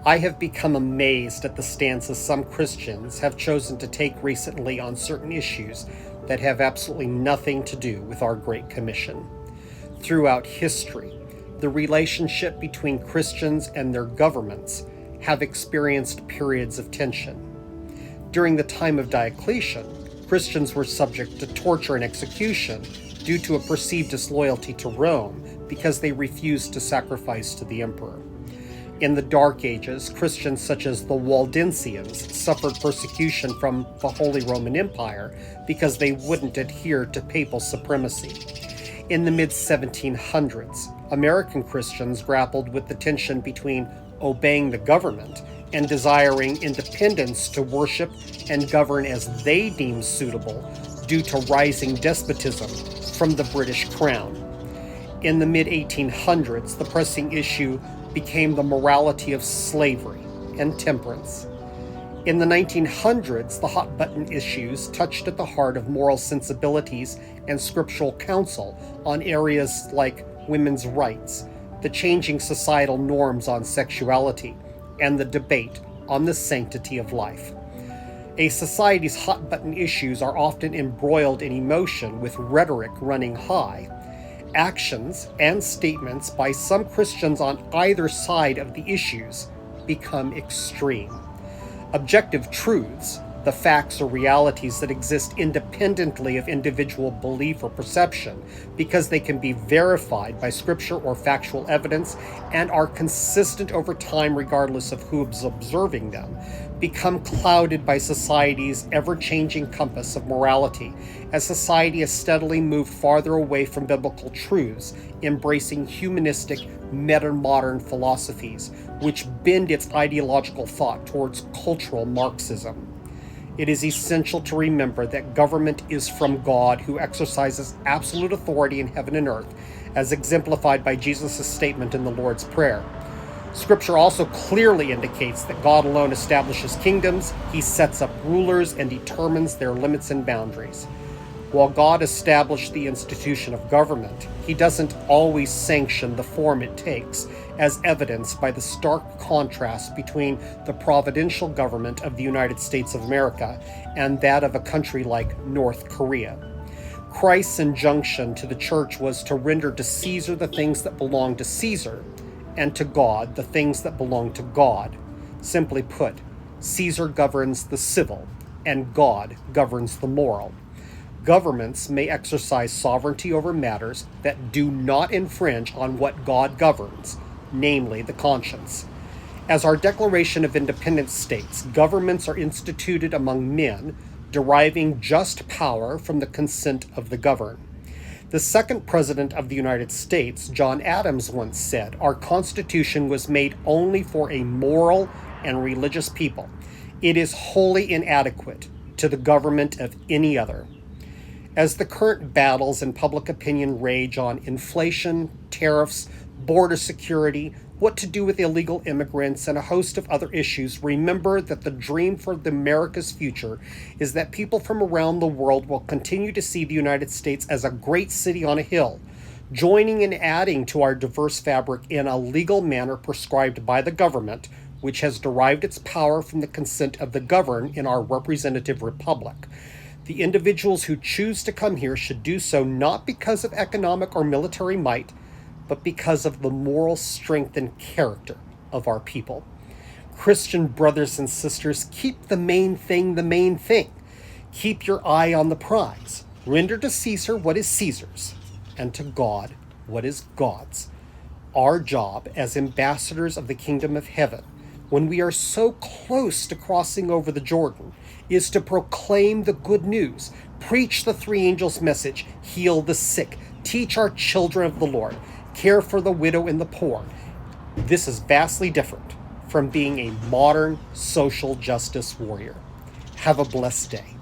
I have become amazed at the stances some Christians have chosen to take recently on certain issues that have absolutely nothing to do with our Great Commission. Throughout history, the relationship between Christians and their governments have experienced periods of tension. During the time of Diocletian, Christians were subject to torture and execution due to a perceived disloyalty to Rome because they refused to sacrifice to the emperor. In the Dark Ages, Christians such as the Waldensians suffered persecution from the Holy Roman Empire because they wouldn't adhere to papal supremacy. In the mid-1700s, American Christians grappled with the tension between obeying the government and desiring independence to worship and govern as they deemed suitable due to rising despotism from the British Crown. In the mid-1800s, the pressing issue became the morality of slavery and temperance. In the 1900s, the hot-button issues touched at the heart of moral sensibilities and scriptural counsel on areas like women's rights, the changing societal norms on sexuality, and the debate on the sanctity of life. A society's hot-button issues are often embroiled in emotion with rhetoric running high. Actions and statements by some Christians on either side of the issues become extreme. Objective truths, the facts or realities that exist independently of individual belief or perception because they can be verified by scripture or factual evidence and are consistent over time regardless of who is observing them, become clouded by society's ever-changing compass of morality as society has steadily moved farther away from biblical truths, embracing humanistic, meta-modern philosophies, which bend its ideological thought towards cultural Marxism. It is essential to remember that government is from God, who exercises absolute authority in heaven and earth, as exemplified by Jesus' statement in the Lord's Prayer. Scripture also clearly indicates that God alone establishes kingdoms, he sets up rulers, and determines their limits and boundaries. While God established the institution of government, he doesn't always sanction the form it takes, as evidenced by the stark contrast between the providential government of the United States of America and that of a country like North Korea. Christ's injunction to the church was to render to Caesar the things that belong to Caesar, and to God the things that belong to God. Simply put, Caesar governs the civil, and God governs the moral. Governments may exercise sovereignty over matters that do not infringe on what God governs, namely the conscience. As our Declaration of Independence states, governments are instituted among men, deriving just power from the consent of the governed. The second President of the United States, John Adams, once said, "Our Constitution was made only for a moral and religious people. It is wholly inadequate to the government of any other." As the current battles and public opinion rage on inflation, tariffs, border security, what to do with illegal immigrants, and a host of other issues, remember that the dream for America's future is that people from around the world will continue to see the United States as a great city on a hill, joining and adding to our diverse fabric in a legal manner prescribed by the government, which has derived its power from the consent of the governed in our representative republic. The individuals who choose to come here should do so not because of economic or military might, but because of the moral strength and character of our people. Christian brothers and sisters, keep the main thing the main thing. Keep your eye on the prize. Render to Caesar what is Caesar's, and to God what is God's. Our job as ambassadors of the kingdom of heaven, when we are so close to crossing over the Jordan, is to proclaim the good news, preach the three angels' message, heal the sick, teach our children of the Lord, care for the widow and the poor. This is vastly different from being a modern social justice warrior. Have a blessed day.